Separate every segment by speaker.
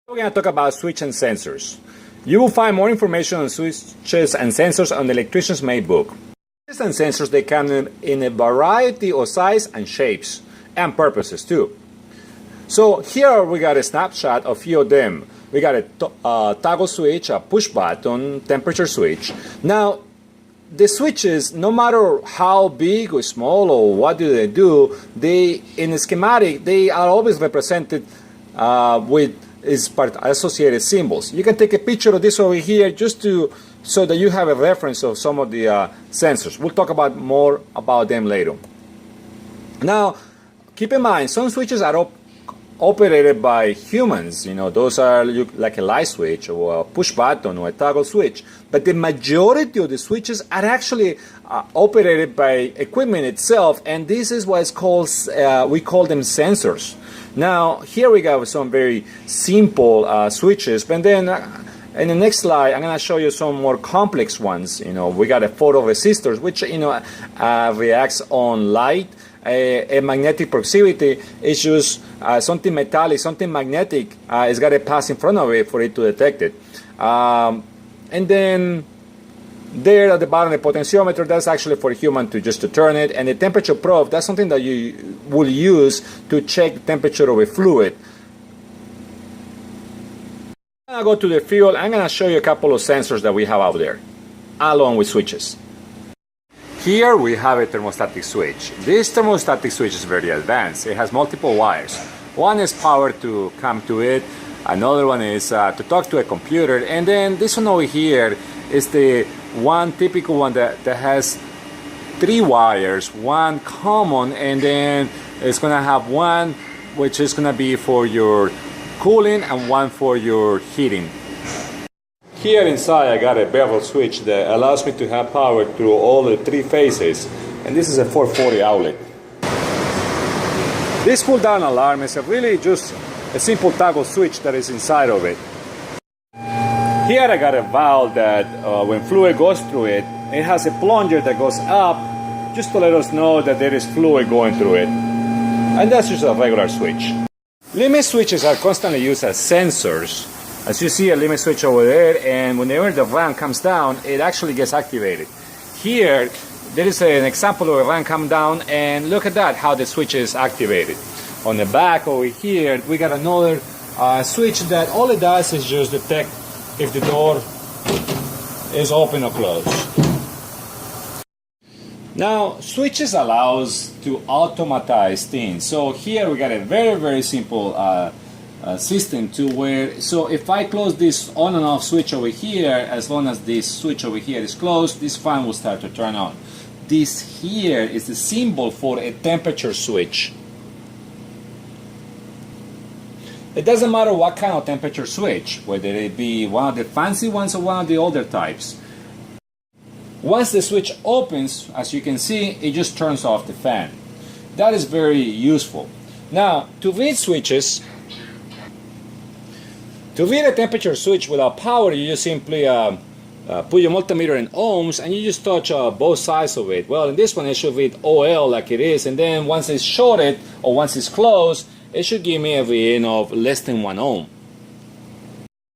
Speaker 1: We're going to talk about switches and sensors. You will find more information on switches and sensors on the Electrician's main book. Switches and sensors, they come in a variety of size and shapes and purposes too. So here we got a snapshot of a few of them. We got a toggle switch, a push button, temperature switch. Now, the switches, no matter how big or small or what do, they in the schematic, they are always represented with associated symbols. You can take a picture of this over here just so that you have a reference of some of the sensors. We'll talk about more about them later. Now, keep in mind, some switches are operated by humans. You know, those are like a light switch or a push button or a toggle switch. But the majority of the switches are actually operated by equipment itself, and this is what is called, we call them sensors. Now, here we got some very simple switches, but then in the next slide, I'm going to show you some more complex ones. You know, we got a photoresistor, which, you know, reacts on light. A magnetic proximity is just something metallic, something magnetic. It's got to pass in front of it for it to detect it. And then there at the bottom, the potentiometer, that's actually for a human to turn it. And the temperature probe, that's something that you will use to check the temperature of a fluid. I'm going to go to the field. I'm going to show you a couple of sensors that we have out there, along with switches. Here we have a thermostatic switch. This thermostatic switch is very advanced. It has multiple wires. One is power to come to it. Another one is to talk to a computer. And then this one over here is the one typical one that has 3 wires, one common, and then it's going to have one which is going to be for your cooling and one for your heating. Here inside I got a bevel switch that allows me to have power through all the 3 phases, and this is a 440 outlet. This pull down alarm is really just a simple toggle switch that is inside of it. Here I got a valve that when fluid goes through it, it has a plunger that goes up just to let us know that there is fluid going through it. And that's just a regular switch. Limit switches are constantly used as sensors. As you see a limit switch over there, and whenever the ramp comes down, it actually gets activated. Here, there is an example of a ramp come down, and look at that, how the switch is activated. On the back over here, we got another switch that all it does is just detect if the door is open or closed. Now, switches allows to automatize things. So here we got a very, very simple system to where, so if I close this on and off switch over here, as long as this switch over here is closed, this fan will start to turn on. This here is the symbol for a temperature switch. It doesn't matter what kind of temperature switch, whether it be one of the fancy ones or one of the older types. Once the switch opens, as you can see, it just turns off the fan. That is very useful. Now, to read switches, to read a temperature switch without power, you just simply put your multimeter in ohms and you just touch both sides of it. Well, in this one it should read OL like it is, and then once it's shorted or once it's closed, it should give me a reading of less than 1 ohm.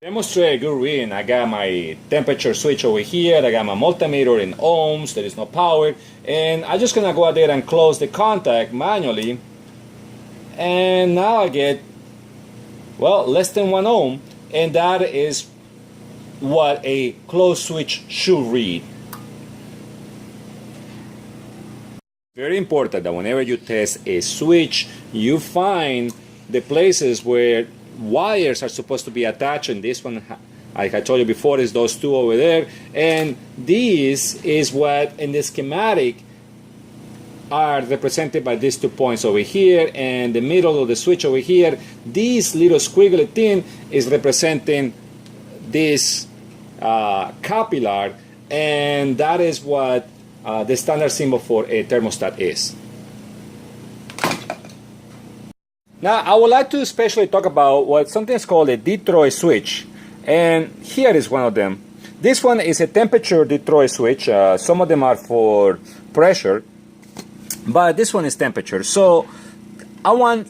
Speaker 1: Demonstrate a good reading. I got my temperature switch over here, I got my multimeter in ohms, there is no power, and I'm just gonna go out there and close the contact manually, and now I get, well, less than 1 ohm, and that is what a closed switch should read. Very important that whenever you test a switch, you find the places where wires are supposed to be attached, and this one, like I told you before, is those 2 over there, and this is what in the schematic are represented by these 2 points over here, and the middle of the switch over here, this little squiggly thing is representing this capillary, and that is what the standard symbol for a thermostat is. Now, I would like to especially talk about what something is called a Detroit switch, and here is one of them. This one is a temperature Detroit switch. Some of them are for pressure, but this one is temperature. So I want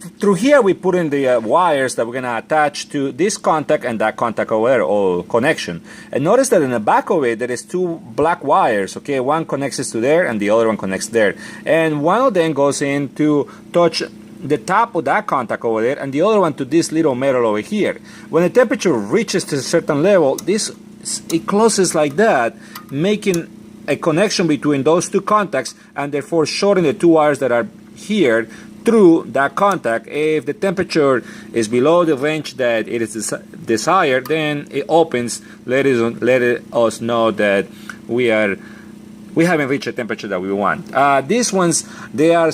Speaker 1: through here we put in the wires that we're going to attach to this contact and that contact over there, or connection. And notice that in the back of it there is two black wires, okay? One connects to there and the other one connects there. And one of them goes in to touch the top of that contact over there, and the other one to this little metal over here. When the temperature reaches to a certain level, it closes like that, making a connection between those two contacts, and therefore shorting the two wires that are here through that contact. If the temperature is below the range that it is desired, then it opens, letting us know that we haven't reached the temperature that we want. These ones,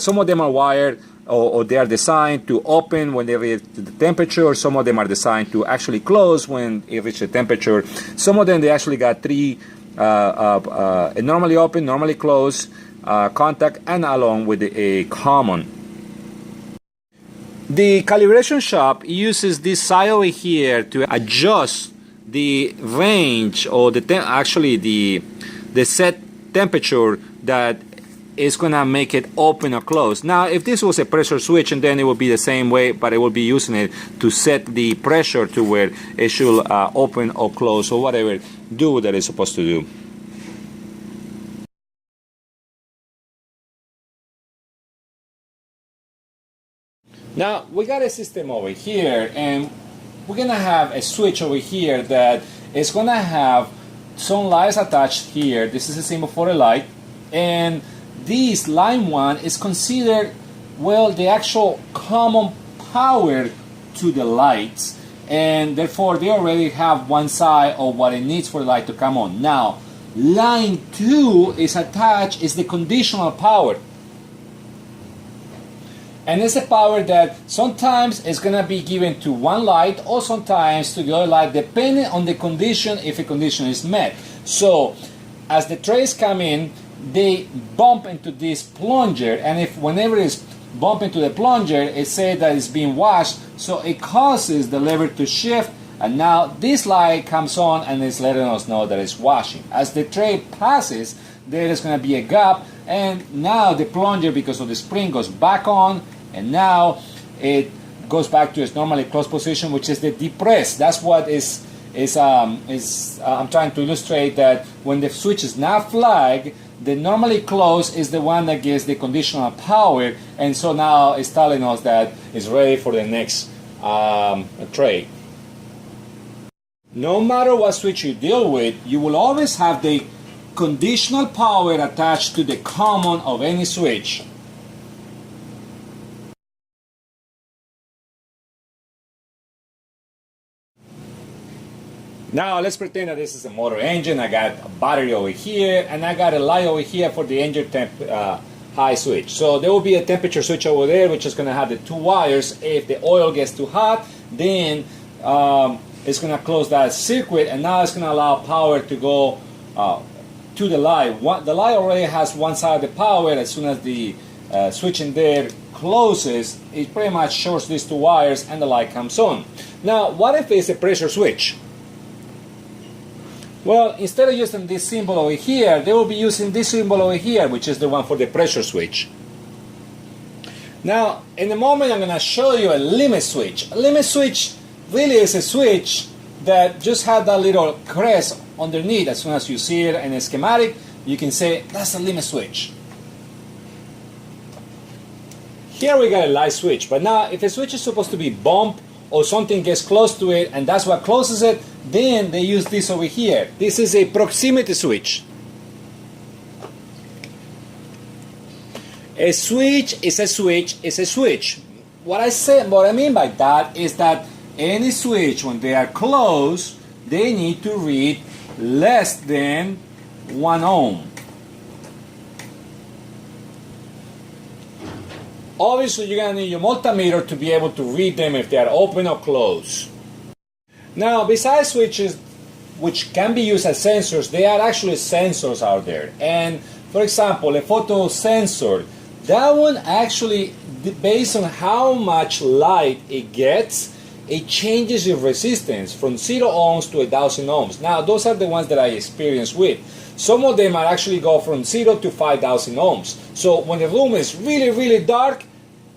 Speaker 1: some of them are wired or they are designed to open when they reach the temperature, or some of them are designed to actually close when it reaches the temperature. Some of them, they actually got three normally open, normally close contact, and along with a common. The calibration shop uses this side over here to adjust the range, or the set temperature that is gonna make it open or close. Now, if this was a pressure switch, and then it would be the same way, but it will be using it to set the pressure to where it should open or close, or whatever do that it's supposed to do. Now, we got a system over here, and we're gonna have a switch over here that is gonna have some lights attached here. This is a symbol for a light, and this line 1 is considered, well, the actual common power to the lights, and therefore they already have one side of what it needs for the light to come on. Now, line 2 is the conditional power. And it's a power that sometimes is going to be given to one light, or sometimes to the other light, depending on the condition, if a condition is met. So, as the trays come in, they bump into this plunger, and whenever it's bump into the plunger, it says that it's being washed, so it causes the lever to shift, and now this light comes on and it's letting us know that it's washing. As the tray passes, there is going to be a gap, and now the plunger, because of the spring, goes back on, and now it goes back to its normally closed position, which is the depressed. That's what I'm trying to illustrate, that when the switch is not flagged, the normally closed is the one that gives the conditional power, and so now it's telling us that it's ready for the next tray. No matter what switch you deal with, you will always have the conditional power attached to the common of any switch. Now let's pretend that this is a motor engine. I got a battery over here, and I got a light over here for the engine temp high switch. So there will be a temperature switch over there, which is going to have the two wires. If the oil gets too hot, then it's going to close that circuit, and now it's going to allow power to go to the light. The light already has one side of the power. As soon as the switch in there closes, it pretty much shorts these two wires, and the light comes on. Now, what if it's a pressure switch? Well, instead of using this symbol over here, they will be using this symbol over here, which is the one for the pressure switch. Now, in a moment, I'm going to show you a limit switch. A limit switch really is a switch that just had that little crest underneath. As soon as you see it in a schematic, you can say, that's a limit switch. Here we got a light switch, but now if a switch is supposed to be bumped, or something gets close to it, and that's what closes it, then they use this over here. This is a proximity switch. A switch is a switch is a switch. What I mean by that is that any switch, when they are closed, they need to read less than 1 ohm. Obviously, you're going to need your multimeter to be able to read them if they are open or closed. Now, besides switches, which can be used as sensors, there are actually sensors out there. And, for example, a photo sensor, that one actually, based on how much light it gets, it changes its resistance from 0 ohms to 1,000 ohms. Now, those are the ones that I experienced with. Some of them are actually go from 0 to 5,000 ohms. So when the room is really, really dark,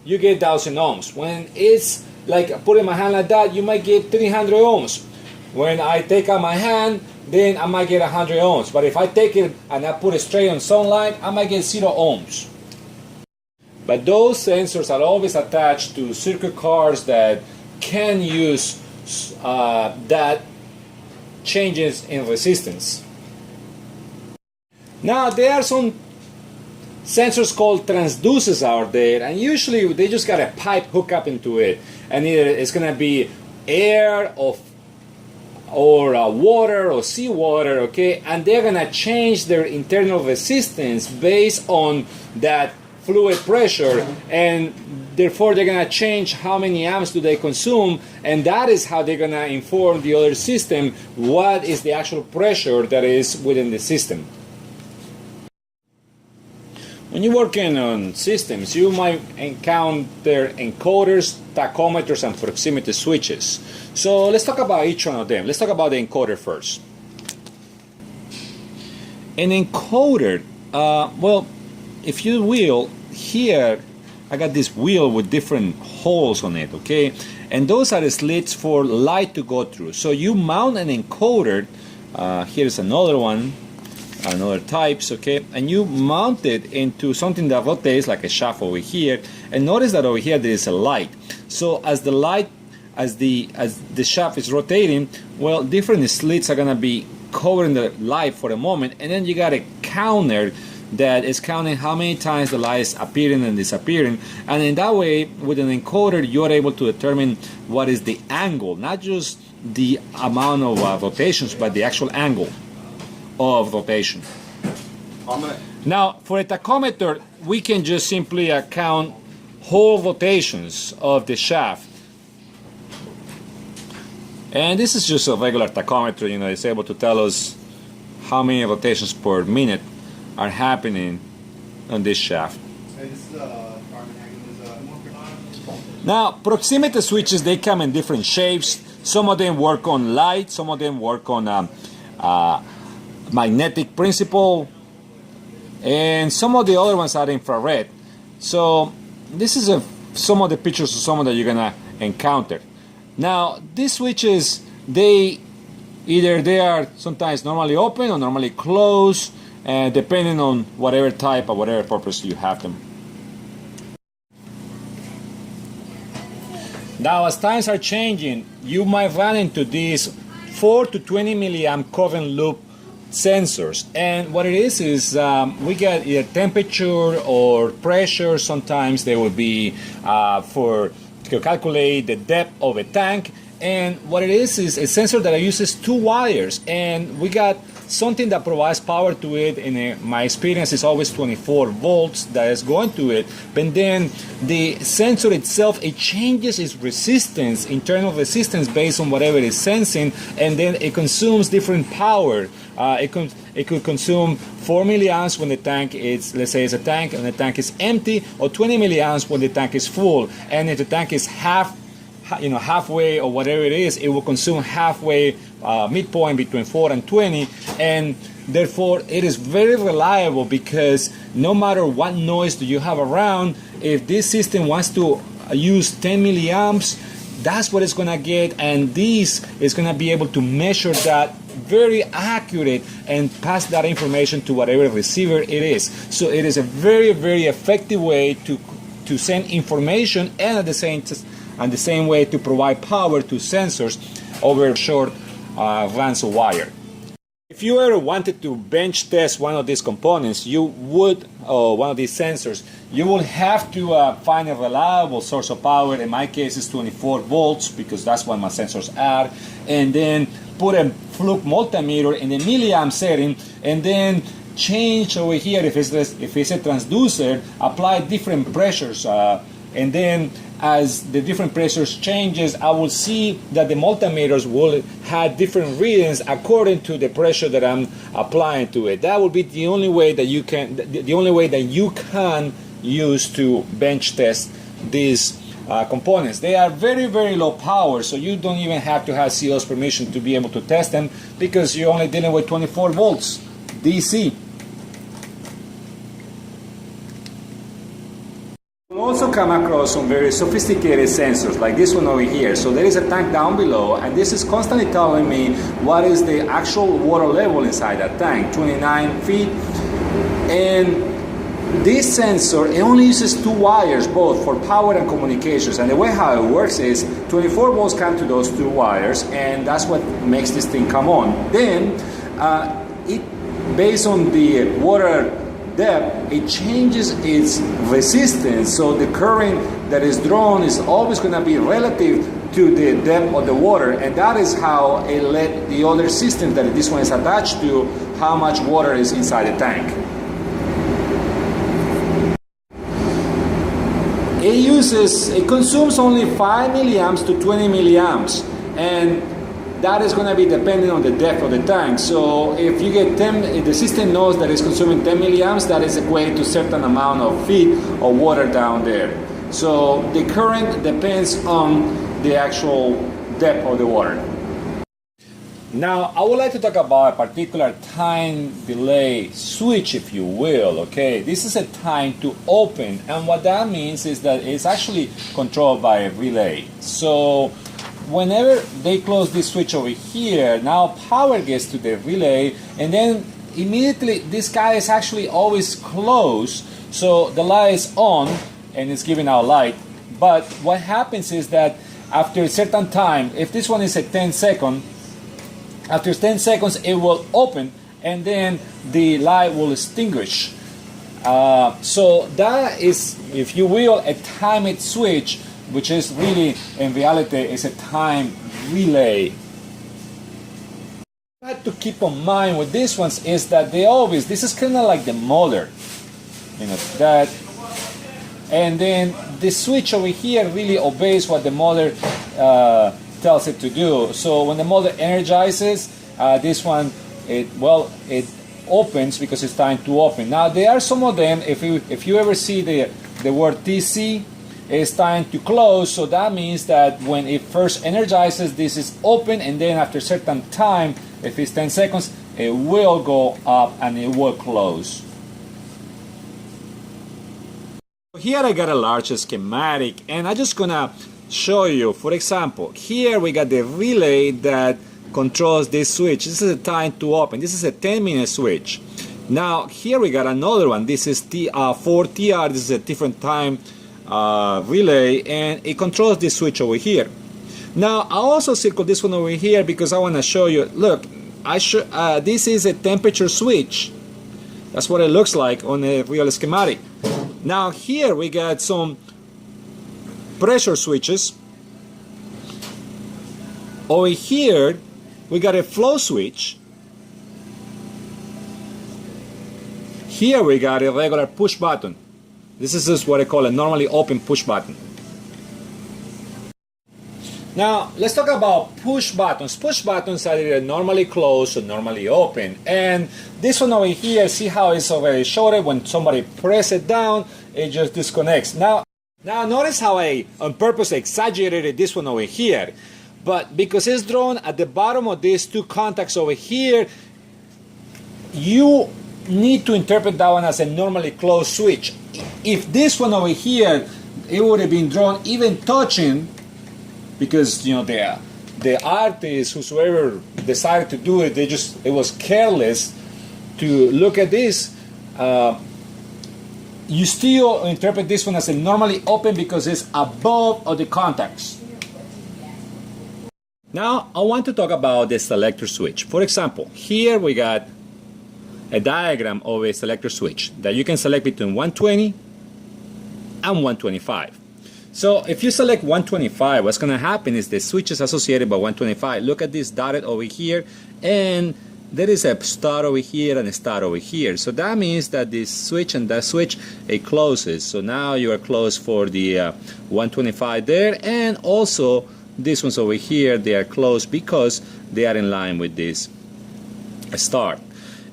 Speaker 1: you get 1000 ohms. When it's like putting my hand like that, you might get 300 ohms. When I take out my hand, then I might get 100 ohms. But if I take it and I put it straight on sunlight, I might get 0 ohms. But those sensors are always attached to circuit cards that can use that changes in resistance. Now there are some sensors called transducers out there, and usually they just got a pipe hooked up into it, and either it's going to be air or water or seawater, okay, and they're going to change their internal resistance based on that fluid pressure, and therefore they're going to change how many amps do they consume, and that is how they're going to inform the other system what is the actual pressure that is within the system. When you're working on systems, you might encounter encoders, tachometers, and proximity switches. So let's talk about each one of them. Let's talk about the encoder first. An encoder, well, if you will, here I got this wheel with different holes on it, okay? And those are the slits for light to go through. So you mount an encoder, here's another one, another types, okay, and you mount it into something that rotates like a shaft over here, and notice that over here there is a light. So as the light, as the shaft is rotating, well, different slits are gonna be covering the light for a moment, and then you got a counter that is counting how many times the light is appearing and disappearing, and in that way, with an encoder, you are able to determine what is the angle, not just the amount of rotations, but the actual angle of rotation. Now, for a tachometer, we can just simply count whole rotations of the shaft. And this is just a regular tachometer, you know, it's able to tell us how many rotations per minute are happening on this shaft. Now, proximity switches, they come in different shapes. Some of them work on light, some of them work on magnetic principle, and some of the other ones are infrared. So this is some of the pictures of some that you're gonna encounter. Now these switches, they are sometimes normally open or normally closed, depending on whatever type or whatever purpose you have them. Now as times are changing, you might run into these 4 to 20 milliamp current loop sensors, and what it is we get either temperature or pressure. Sometimes they will be to calculate the depth of a tank, and what it is a sensor that uses 2 wires, and we got something that provides power to it. In my experience, is always 24 volts that is going to it, but then the sensor itself, it changes its resistance, internal resistance, based on whatever it is sensing, and then it consumes different power. It could consume 4 milliamps when the tank is, let's say it's a tank and the tank is empty, or 20 milliamps when the tank is full, and if the tank is halfway or whatever it is, it will consume halfway, midpoint between 4 and 20, and therefore it is very reliable, because no matter what noise do you have around, if this system wants to use 10 milliamps, that's what it's going to get, and this is going to be able to measure that very accurate and pass that information to whatever receiver it is. So it is a very, very effective way to send information, and at the same way to provide power to sensors over short runs of wire. If you ever wanted to bench test one of these components, you would, one of these sensors, you will have to find a reliable source of power. In my case, it's 24 volts, because that's what my sensors are, and then put a fluke multimeter in the milliamp setting, and then change over here, if it's a transducer, apply different pressures, and then as the different pressures changes, I will see that the multimeters will have different readings according to the pressure that I'm applying to it. That will be the only way that you can, use to bench test these components. They are very, very low power, so you don't even have to have CO's permission to be able to test them, because you're only dealing with 24 volts DC. We'll also also come across some very sophisticated sensors like this one over here. So there is a tank down below, and this is constantly telling me what is the actual water level inside that tank, 29 feet. And this sensor, it only uses 2 wires, both for power and communications. And the way how it works is 24 volts come to those 2 wires, and that's what makes this thing come on. Then it, based on the water depth, it changes its resistance. So the current that is drawn is always going to be relative to the depth of the water, and that is how it let the other system that this one is attached to, how much water is inside the tank. It consumes only 5 milliamps to 20 milliamps, and that is going to be depending on the depth of the tank. So if you get 10, if the system knows that it's consuming 10 milliamps, that is equated to a certain amount of feet of water down there. So the current depends on the actual depth of the water. Now, I would like to talk about a particular time delay switch, if you will, okay? This is a time to open, and what that means is that it's actually controlled by a relay. So, whenever they close this switch over here, now power gets to the relay, and then immediately this guy is actually always closed, so the light is on, and it's giving out light. But what happens is that after a certain time, if this one is a 10-second, after 10 seconds, it will open, and then the light will extinguish. So that is, if you will, a timed switch, which is really, in reality, is a time relay. What I have to keep in mind with these ones is that this is kind of like the motor, and then the switch over here really obeys what the motor tells it to do. So when the motor energizes, this one, it opens because it's time to open. Now there are some of them, if you ever see the word TC, it's time to close, so that means that when it first energizes, this is open, and then after a certain time, if it's 10 seconds, it will go up and it will close. Here I got a large schematic, and I'm just gonna show you. For example, here we got the relay that controls this switch. This is a time to open. This is a 10-minute switch. Now here we got another one. This is for TR. This is a different time relay, and it controls this switch over here. Now I also circle this one over here because I want to show you. Look, this is a temperature switch. That's what it looks like on a real schematic. Now here we got some pressure switches. Over here we got a flow switch. Here we got a regular push button. This is just what I call a normally open push button. Now let's talk about push buttons. Push buttons are either normally closed or normally open. And this one over here, see how it's already shorted. When somebody presses it down, it just disconnects. Now notice how I on purpose exaggerated this one over here. But because it's drawn at the bottom of these two contacts over here, you need to interpret that one as a normally closed switch. If this one over here, it would have been drawn even touching, because the artist, whoever decided to do it, it was careless to look at this. You still interpret this one as a normally open because it's above of the contacts. Now I want to talk about the selector switch. For example, here we got a diagram of a selector switch that you can select between 120 and 125. So if you select 125, what's going to happen is the switch is associated by 125. Look at this dotted over here, and there is a start over here and a start over here. So that means that this switch and that switch, it closes. So now you are closed for the 125 there, and also these ones over here, they are closed because they are in line with this start.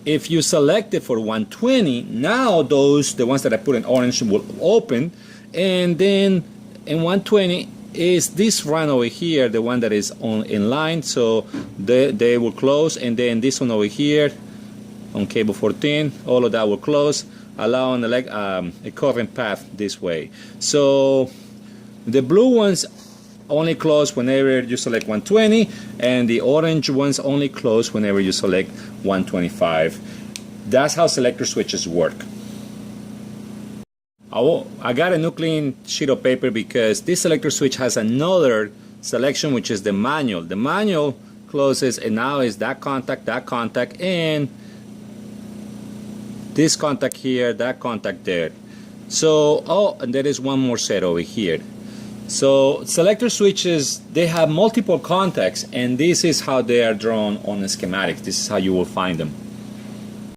Speaker 1: If you select it for 120, now the ones that I put in orange will open, and then in 120 is this run over here, the one that is in line, so they will close, and then this one over here on cable 14, all of that will close. allowing a current path this way. So the blue ones only close whenever you select 120, and the orange ones only close whenever you select 125. That's how selector switches work. I got a new clean sheet of paper because this selector switch has another selection, which is the manual. The manual closes, and now is that contact, and this contact here, that contact there. So, oh, and there is one more set over here. So selector switches, they have multiple contacts, and this is how they are drawn on the schematics. This is how you will find them.